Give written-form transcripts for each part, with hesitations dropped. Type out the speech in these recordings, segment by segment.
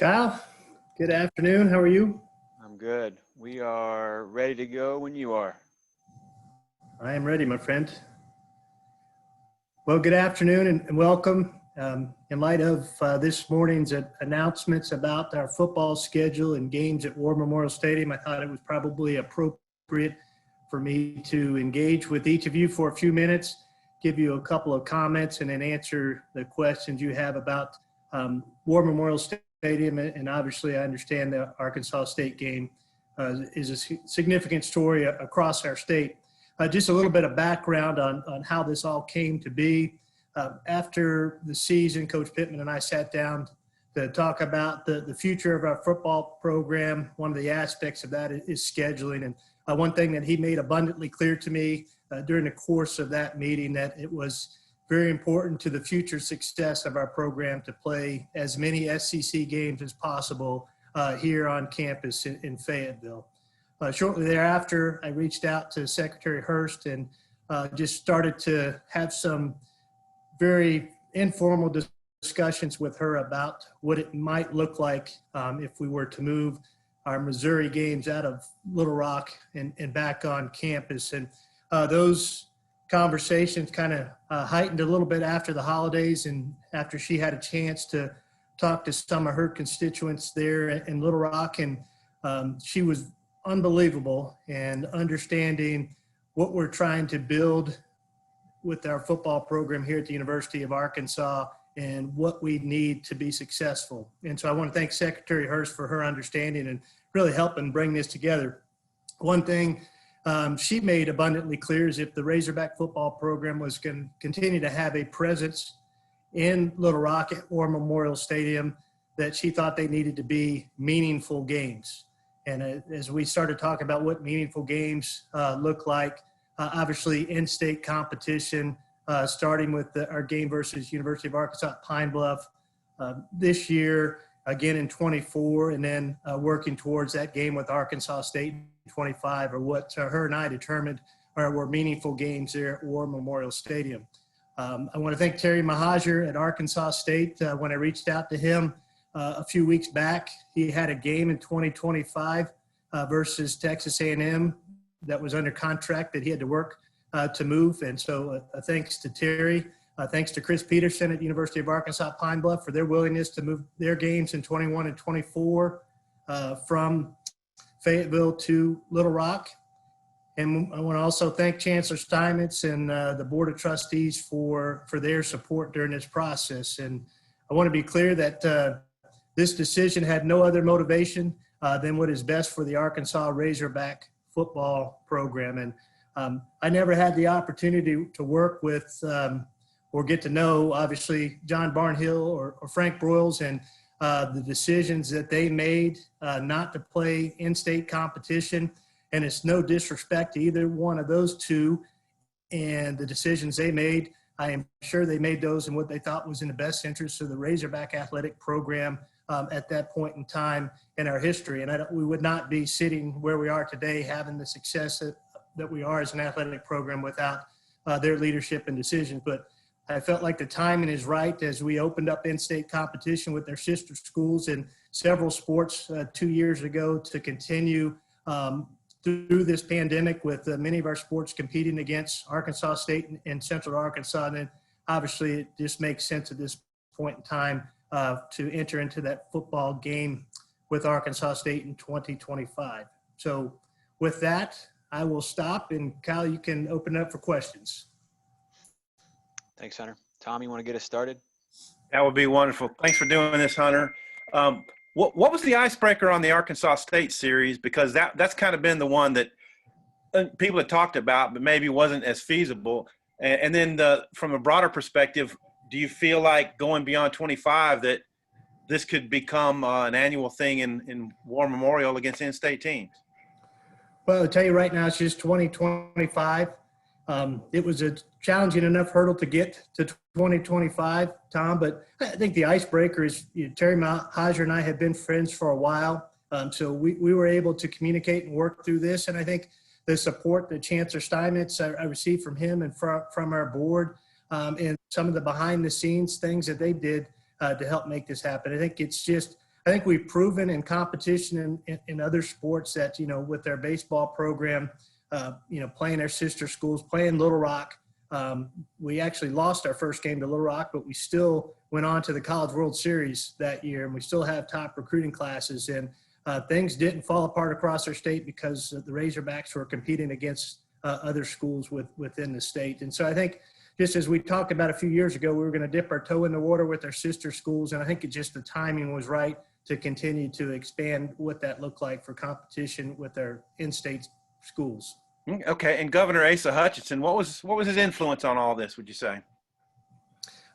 Kyle, good afternoon. How are you? I'm good. We are ready to go when you are. I am ready, my friend. Well, good afternoon and welcome. In light of this morning's announcements about our football schedule and games at War Memorial Stadium, I thought it was probably appropriate for me to engage with each of you for a few minutes, give you a couple of comments, and then answer the questions you have about War Memorial Stadium. And obviously, I understand the Arkansas State game is a significant story across our state. Just a little bit of background on how this all came to be. After the season, Coach Pittman and I sat down to talk about the future of our football program. One of the aspects of that is scheduling. And one thing that he made abundantly clear to me during the course of that meeting, that it was very important to the future success of our program to play as many SEC games as possible here on campus in Fayetteville. Shortly thereafter, I reached out to Secretary Hurst and just started to have some very informal discussions with her about what it might look like if we were to move our Missouri games out of Little Rock and back on campus. And those conversations kind of heightened a little bit after the holidays and after she had a chance to talk to some of her constituents there in Little Rock. And she was unbelievable and understanding what we're trying to build with our football program here at the University of Arkansas and what we need to be successful. And so I want to thank Secretary Hurst for her understanding and really helping bring this together. One thing she made abundantly clear is if the Razorback football program was going to continue to have a presence in Little Rock at War Memorial Stadium, that she thought they needed to be meaningful games. And as we started talking about what meaningful games look like, obviously in-state competition, starting with our game versus University of Arkansas at Pine Bluff this year, again in 24, and then working towards that game with Arkansas State in 25, or what her and I determined were meaningful games there at War Memorial Stadium. I want to thank Terry Mahajer at Arkansas State. When I reached out to him a few weeks back, he had a game in 2025 versus Texas A&M that was under contract that he had to work to move. And so thanks to Terry, thanks to Chris Peterson at University of Arkansas Pine Bluff for their willingness to move their games in 21 and 24 from Fayetteville to Little Rock. And I want to also thank Chancellor Steinmetz and the Board of Trustees for their support during this process. And I want to be clear that this decision had no other motivation than what is best for the Arkansas Razorback football program. And I never had the opportunity to work with or get to know, obviously, John Barnhill or Frank Broyles and the decisions that they made not to play in-state competition. And it's no disrespect to either one of those two and the decisions they made. I am sure they made those in what they thought was in the best interest of the Razorback athletic program at that point in time in our history. And we would not be sitting where we are today having the success that we are as an athletic program without their leadership and decisions. But I felt like the timing is right as we opened up in-state competition with their sister schools in several sports 2 years ago to continue through this pandemic with many of our sports competing against Arkansas State and Central Arkansas. And then obviously it just makes sense at this point in time to enter into that football game with Arkansas State in 2025. So with that, I will stop, and Kyle, you can open it up for questions. Thanks, Hunter. Tom, you want to get us started? That would be wonderful. Thanks for doing this, Hunter. What was the icebreaker on the Arkansas State series? Because that's kind of been the one that people had talked about, but maybe wasn't as feasible. And then from a broader perspective, do you feel like going beyond 25 that this could become an annual thing in War Memorial against in-state teams? Well, I'll tell you right now, it's just 2025. It was a challenging enough hurdle to get to 2025, Tom, but I think the icebreaker is Terry Mahajer and I have been friends for a while. So we were able to communicate and work through this. And I think the support that Chancellor Steinmetz I received from him and from our board and some of the behind the scenes things that they did to help make this happen. I think it's just I think we've proven in competition in other sports that, with their baseball program, playing their sister schools, playing Little Rock. We actually lost our first game to Little Rock, but we still went on to the College World Series that year, and we still have top recruiting classes. And things didn't fall apart across our state because the Razorbacks were competing against other schools within the state. And so I think, just as we talked about a few years ago, we were going to dip our toe in the water with our sister schools, and I think the timing was right to continue to expand what that looked like for competition with our in-state schools. Okay, and Governor Asa Hutchinson, what was his influence on all this, would you say?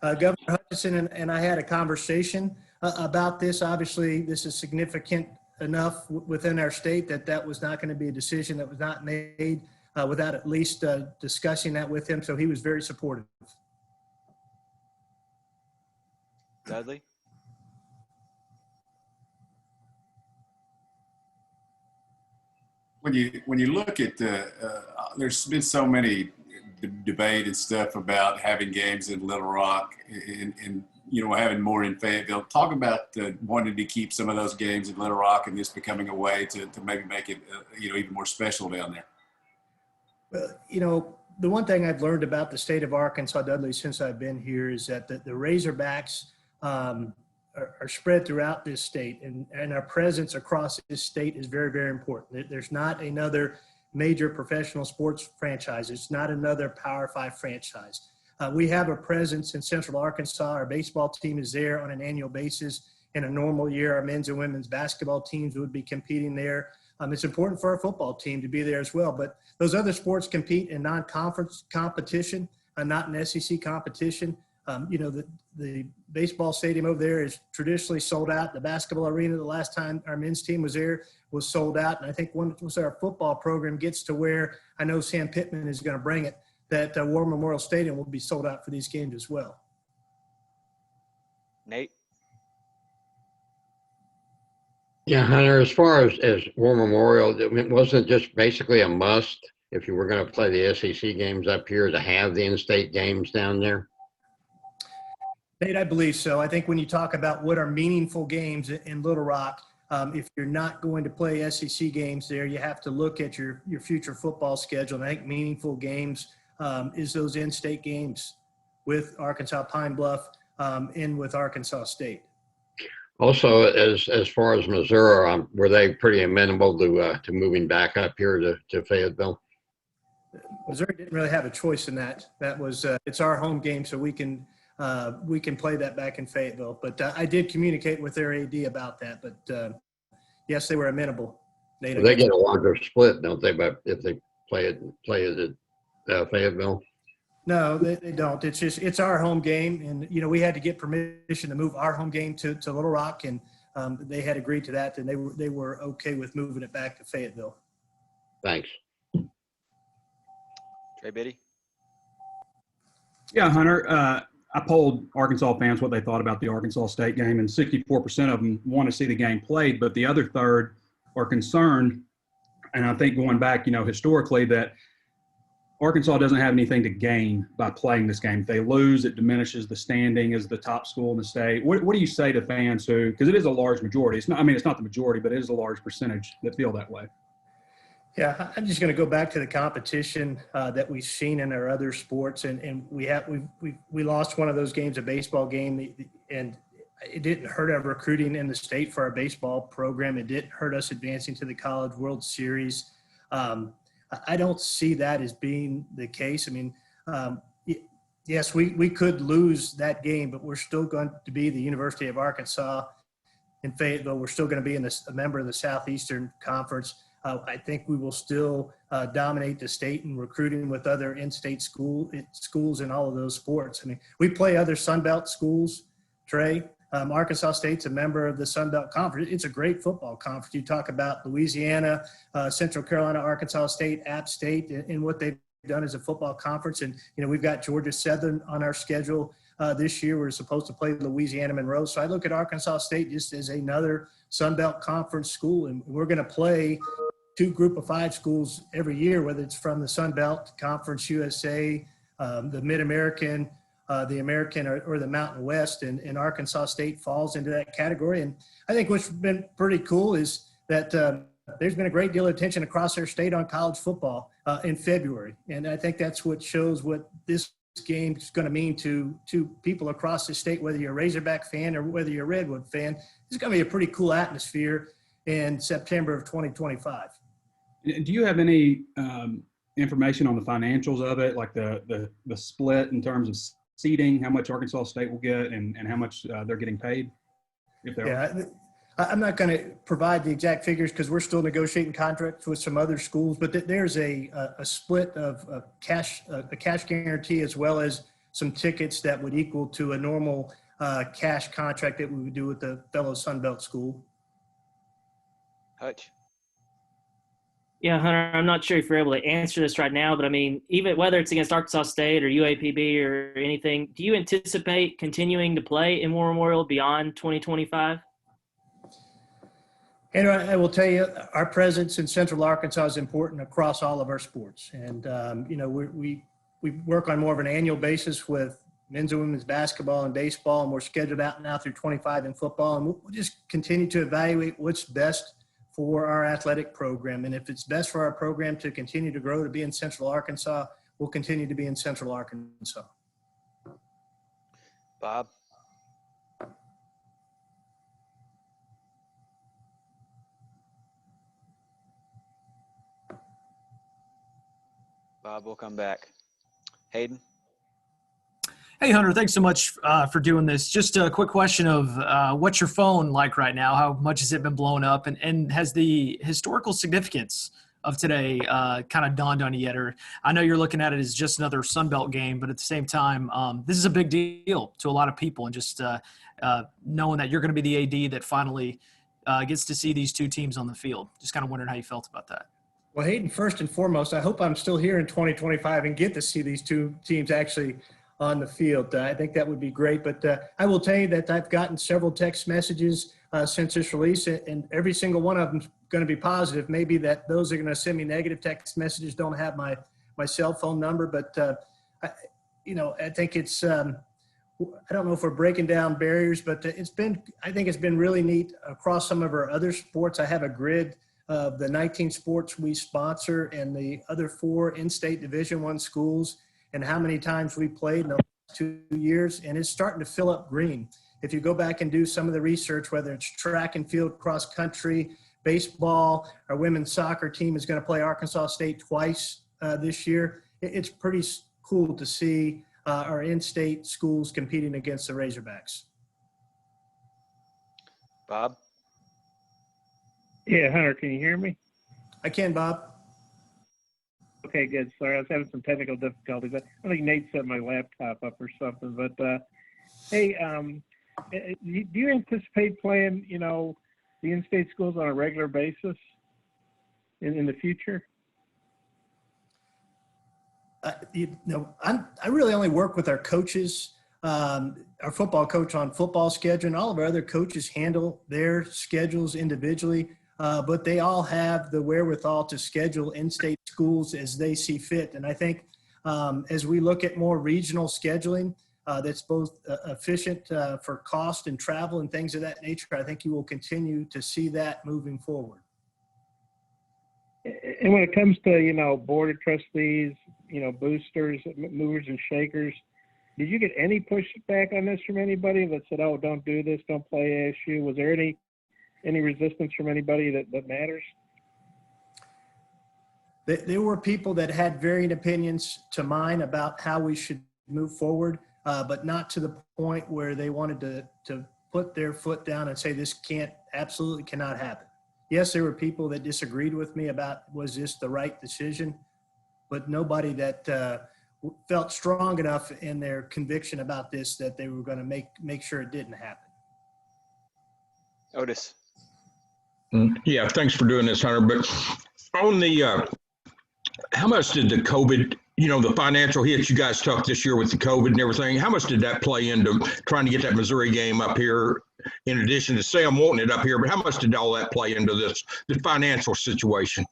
Governor Hutchinson and I had a conversation about this. Obviously, this is significant enough within our state that was not going to be a decision that was not made without at least discussing that with him. So he was very supportive. Dudley? When you look at there's been so many debate and stuff about having games in Little Rock and having more in Fayetteville. Talk about wanting to keep some of those games in Little Rock and this becoming a way to maybe make it even more special down there. Well, the one thing I've learned about the state of Arkansas, Dudley, since I've been here is that the Razorbacks are spread throughout this state, and our presence across this state is very, very important. There's not another major professional sports franchise. It's not another Power 5 franchise. We have a presence in Central Arkansas. Our baseball team is there on an annual basis. In a normal year, our men's and women's basketball teams would be competing there. It's important for our football team to be there as well. But those other sports compete in non-conference competition, not in SEC competition. The baseball stadium over there is traditionally sold out. The basketball arena, the last time our men's team was there, was sold out. And I think once our football program gets to where I know Sam Pittman is going to bring it, that War Memorial Stadium will be sold out for these games as well. Nate? Yeah, Hunter, as far as War Memorial, it wasn't just basically a must if you were going to play the SEC games up here to have the in-state games down there? Nate, I believe so. I think when you talk about what are meaningful games in Little Rock, if you're not going to play SEC games there, you have to look at your future football schedule. And I think meaningful games is those in-state games with Arkansas Pine Bluff and with Arkansas State. Also, as far as Missouri, were they pretty amenable to moving back up here to Fayetteville? Missouri didn't really have a choice in that. That was it's our home game, so we can play that back in Fayetteville. But I did communicate with their AD about that. But yes, they were amenable. They get a larger split, don't they? But if they play it at Fayetteville. No, they don't. It's our home game, and we had to get permission to move our home game to Little Rock, and they had agreed to that, and they were okay with moving it back to Fayetteville. Thanks. Trey Biddy? Yeah, Hunter. I polled Arkansas fans what they thought about the Arkansas State game, and 64% of them want to see the game played, but the other third are concerned. And I think going back, historically, that Arkansas doesn't have anything to gain by playing this game. If they lose, it diminishes the standing as the top school in the state. What do you say to fans who, because it is a large majority, it's not the majority, but it is a large percentage that feel that way? Yeah, I'm just going to go back to the competition that we've seen in our other sports, and we lost one of those games, a baseball game, and it didn't hurt our recruiting in the state for our baseball program. It didn't hurt us advancing to the College World Series. I don't see that as being the case. I mean, yes, we could lose that game, but we're still going to be the University of Arkansas in Fayetteville. We're still going to be a member of the Southeastern Conference. I think we will still dominate the state in recruiting with other in-state schools in all of those sports. I mean, we play other Sun Belt schools, Trey. Arkansas State's a member of the Sun Belt Conference. It's a great football conference. You talk about Louisiana, Central Carolina, Arkansas State, App State, and what they've done as a football conference. And, we've got Georgia Southern on our schedule this year. We're supposed to play Louisiana Monroe. So I look at Arkansas State just as another Sun Belt Conference school, and we're going to play two Group of 5 schools every year, whether it's from the Sun Belt Conference USA, the Mid-American, the American or the Mountain West, and Arkansas State falls into that category. And I think what's been pretty cool is that there's been a great deal of attention across our state on college football in February. And I think that's what shows what this game is going to mean to people across the state, whether you're a Razorback fan or whether you're a Redwood fan. It's going to be a pretty cool atmosphere in September of 2025. Do you have any information on the financials of it, like the split in terms of seating, how much Arkansas State will get and how much they're getting paid? I'm not going to provide the exact figures because we're still negotiating contracts with some other schools, but there's a split of a cash guarantee as well as some tickets that would equal to a normal cash contract that we would do with the fellow Sunbelt school. Hutch. Yeah, Hunter, I'm not sure if you're able to answer this right now, but I mean, even whether it's against Arkansas State or UAPB or anything, do you anticipate continuing to play in War Memorial beyond 2025? And I will tell you, our presence in Central Arkansas is important across all of our sports. And, we work on more of an annual basis with men's and women's basketball and baseball, and we're scheduled out now through 25 in football. And we'll just continue to evaluate what's best for our athletic program. And if it's best for our program to continue to grow, to be in Central Arkansas, we'll continue to be in Central Arkansas. Bob. Bob, we'll come back. Hayden. Hey, Hunter, thanks so much for doing this. Just a quick question of what's your phone like right now? How much has it been blown up? And has the historical significance of today kind of dawned on you yet? Or I know you're looking at it as just another Sunbelt game, but at the same time, this is a big deal to a lot of people. And just knowing that you're going to be the AD that finally gets to see these two teams on the field. Just kind of wondering how you felt about that. Well, Hayden, first and foremost, I hope I'm still here in 2025 and get to see these two teams actually on the field. I think that would be great. But I will tell you that I've gotten several text messages since this release, and every single one of them is going to be positive. Maybe that those are going to send me negative text messages don't have my cell phone number. But, I think it's I don't know if we're breaking down barriers, but I think it's been really neat across some of our other sports. I have a grid of the 19 sports we sponsor and the other 4 in-state Division I schools and how many times we played in the last 2 years, and it's starting to fill up green. If you go back and do some of the research, whether it's track and field, cross country, baseball, our women's soccer team is going to play Arkansas State twice this year. It's pretty cool to see our in-state schools competing against the Razorbacks. Bob. Yeah, Hunter, can you hear me? I can, Bob. Okay, good. Sorry, I was having some technical difficulties. I think Nate set my laptop up or something. But, hey, do you anticipate playing, the in-state schools on a regular basis in the future? I really only work with our coaches, our football coach on football schedule, and all of our other coaches handle their schedules individually. But they all have the wherewithal to schedule in-state schools as they see fit. And I think as we look at more regional scheduling that's both efficient for cost and travel and things of that nature, I think you will continue to see that moving forward. And when it comes to, board of trustees, boosters, movers and shakers, did you get any pushback on this from anybody that said, oh, don't do this, don't play ASU? Was there any resistance from anybody that matters? There were people that had varying opinions to mine about how we should move forward, but not to the point where they wanted to put their foot down and say this absolutely cannot happen. Yes, there were people that disagreed with me about was this the right decision, but nobody that felt strong enough in their conviction about this that they were going to make sure it didn't happen. Otis. Yeah, thanks for doing this, Hunter. But on the, how much did the COVID, the financial hits you guys took this year with the COVID and everything, how much did that play into trying to get that Missouri game up here, in addition to Sam wanting it up here, but how much did all that play into the financial situation?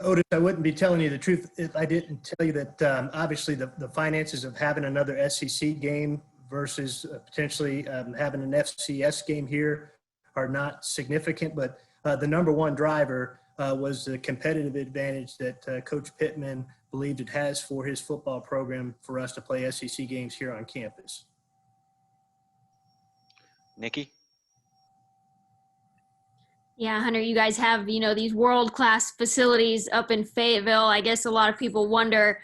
Otis, I wouldn't be telling you the truth if I didn't tell you that obviously the finances of having another SEC game versus potentially having an FCS game here are not significant, but the number one driver was the competitive advantage that Coach Pittman believed it has for his football program for us to play SEC games here on campus. Nikki? Yeah, Hunter, you guys have, these world-class facilities up in Fayetteville. I guess a lot of people wonder,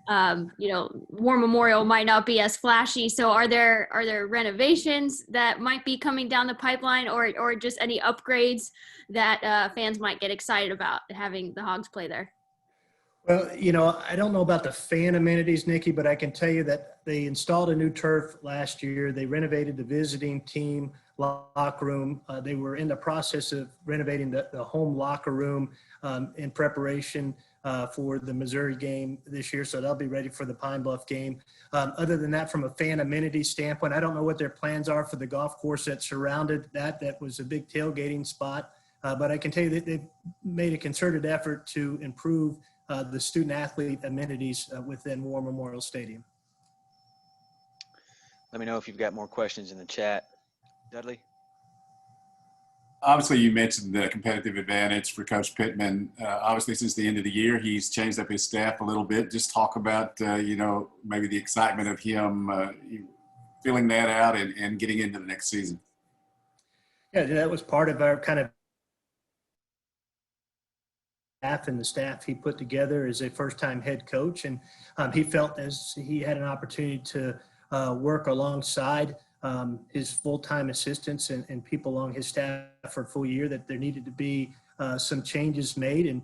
War Memorial might not be as flashy. So are there renovations that might be coming down the pipeline or just any upgrades that fans might get excited about having the Hogs play there? Well, I don't know about the fan amenities, Nikki, but I can tell you that they installed a new turf last year. They renovated the visiting team locker room. They were in the process of renovating the home locker room in preparation for the Missouri game this year. So they'll be ready for the Pine Bluff game. Other than that, from a fan amenity standpoint, I don't know what their plans are for the golf course that surrounded that. That was a big tailgating spot. But I can tell you that they've made a concerted effort to improve the student athlete amenities within War Memorial Stadium. Let me know if you've got more questions in the chat. Dudley? Obviously, you mentioned the competitive advantage for Coach Pittman. Obviously, since the end of the year, he's changed up his staff a little bit. Just talk about, maybe the excitement of him filling that out and getting into the next season. Yeah, that was part of our kind of staff and the staff he put together as a first-time head coach. And he felt as he had an opportunity to work alongside his full-time assistants and people along his staff for a full year that there needed to be some changes made. And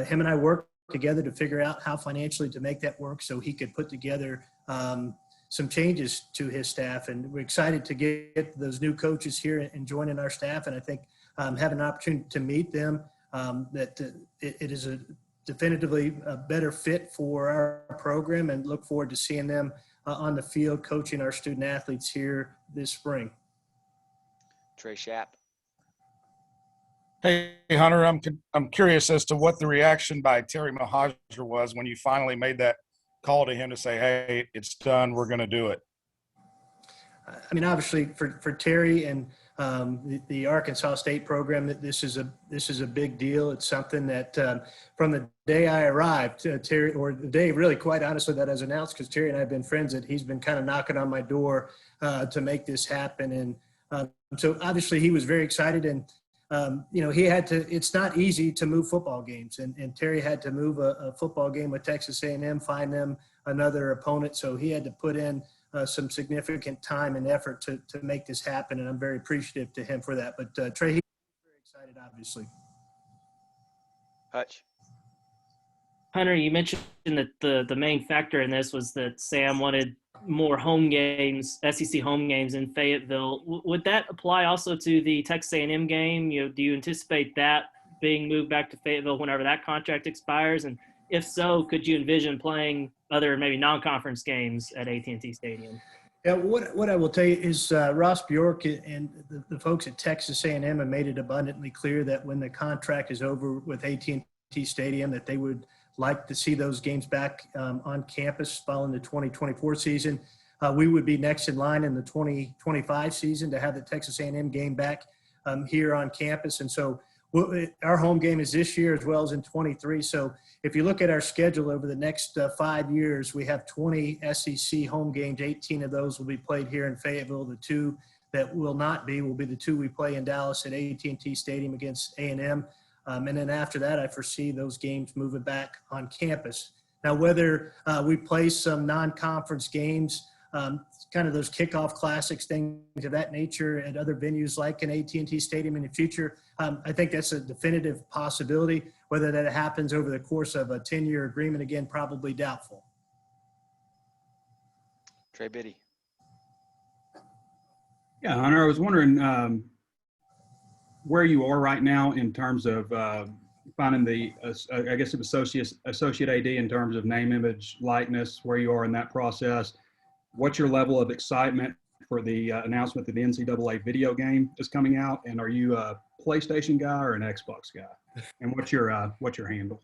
him and I worked together to figure out how financially to make that work so he could put together some changes to his staff. And we're excited to get those new coaches here and joining our staff. And I think having an opportunity to meet them, that it is definitively a better fit for our program, and look forward to seeing them on the field coaching our student athletes here this spring. Trey Schapp? Hey, Hunter, I'm curious as to what the reaction by Terry Mahajer was when you finally made that call to him to say, hey, it's done, we're going to do it. I mean, obviously for Terry and the Arkansas State program, that this is a big deal. It's something that from the day I arrived, Terry, or the day really quite honestly that I was announced, because Terry and I have been friends, that he's been kind of knocking on my door to make this happen. And so obviously he was very excited, and he had to, it's not easy to move football games, and Terry had to move a football game with Texas A&M, find them another opponent. So he had to put in some significant time and effort to make this happen, and I'm very appreciative to him for that. But Trey, he's very excited, obviously. Hutch? Hunter, you mentioned that the main factor in this was that Sam wanted more home games, SEC home games in Fayetteville. Would that apply also to the Texas A&M game? Do you anticipate that being moved back to Fayetteville whenever that contract expires? And if so, could you envision playing other maybe non-conference games at AT&T Stadium? Yeah, what I will tell you is Ross Bjork and the folks at Texas A&M have made it abundantly clear that when the contract is over with AT&T Stadium, that they would like to see those games back on campus following the 2024 season. We would be next in line in the 2025 season to have the Texas A&M game back here on campus. And so our home game is this year as well as in 23. So if you look at our schedule over the next 5 years, we have 20 SEC home games. 18 of those will be played here in Fayetteville. The two that will not be will be the two we play in Dallas at AT&T Stadium against A&M. And then after that, I foresee those games moving back on campus. Now, whether we play some non-conference games, kind of those kickoff classics, things of that nature at other venues like an AT&T Stadium in the future, I think that's a definitive possibility. Whether that happens over the course of a 10-year agreement, again, probably doubtful. Trey Biddy? Yeah, Hunter, I was wondering where you are right now in terms of finding the, I guess, associate AD in terms of name, image, likeness, where you are in that process. What's your level of excitement for the announcement that the NCAA video game is coming out? And are you a PlayStation guy or an Xbox guy? And what's your handle?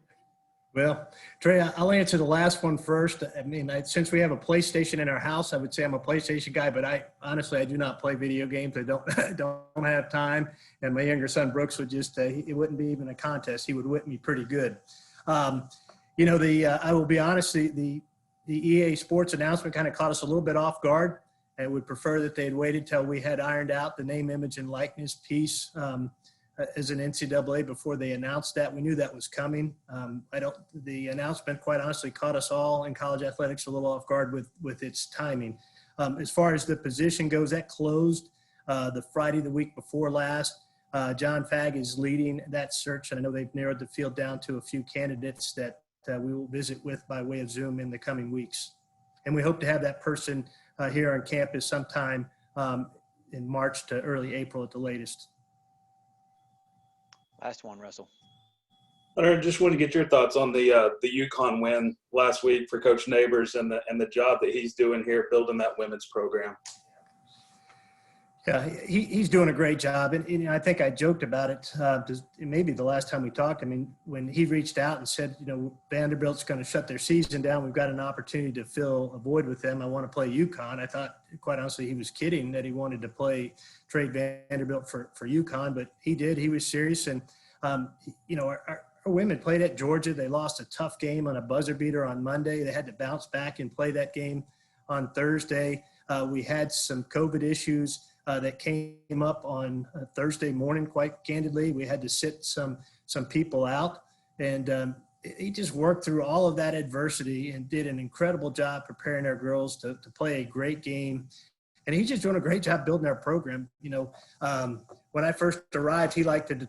Well, Trey, I'll answer the last one first. I mean, since we have a PlayStation in our house, I would say I'm a PlayStation guy, but I do not play video games. I don't I don't have time. And my younger son Brooks would just it wouldn't be even a contest. He would whip me pretty good. I will be honest, the EA Sports announcement kind of caught us a little bit off guard. I would prefer that they had waited till we had ironed out the name, image, and likeness piece as an NCAA before they announced that. We knew that was coming. The announcement, quite honestly, caught us all in college athletics a little off guard with its timing. As far as the position goes, that closed the Friday the week before last. John Fagg is leading that search, and I know they've narrowed the field down to a few candidates that we will visit with by way of Zoom in the coming weeks. And we hope to have that person here on campus sometime in March to early April at the latest. Last one, Russell. Hunter, just want to get your thoughts on the UConn win last week for Coach Neighbors and the job that he's doing here building that women's program. Yeah, he's doing a great job. And I think I joked about it maybe the last time we talked. I mean, when he reached out and said, Vanderbilt's going to shut their season down, we've got an opportunity to fill a void with them. I want to play UConn. I thought, quite honestly, he was kidding that he wanted to trade Vanderbilt for UConn, but he did. He was serious. And, our women played at Georgia. They lost a tough game on a buzzer beater on Monday. They had to bounce back and play that game on Thursday. We had some COVID issues that came up on Thursday morning, quite candidly. We had to sit some people out. And he just worked through all of that adversity and did an incredible job preparing our girls to play a great game. And he's just doing a great job building our program. When I first arrived, he liked to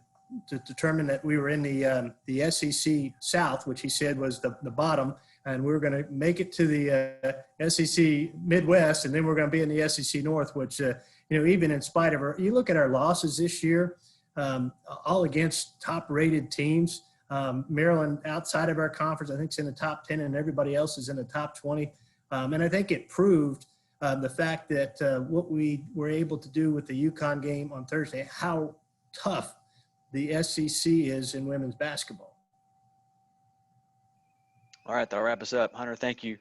determine that we were in the SEC South, which he said was the bottom, and we were going to make it to the SEC Midwest, and then we're going to be in the SEC North, which, even in spite of you look at our losses this year, all against top-rated teams. Maryland, outside of our conference, I think is in the top 10, and everybody else is in the top 20. And I think it proved the fact that what we were able to do with the UConn game on Thursday, how tough the SEC is in women's basketball. All right, that'll wrap us up. Hunter, thank you.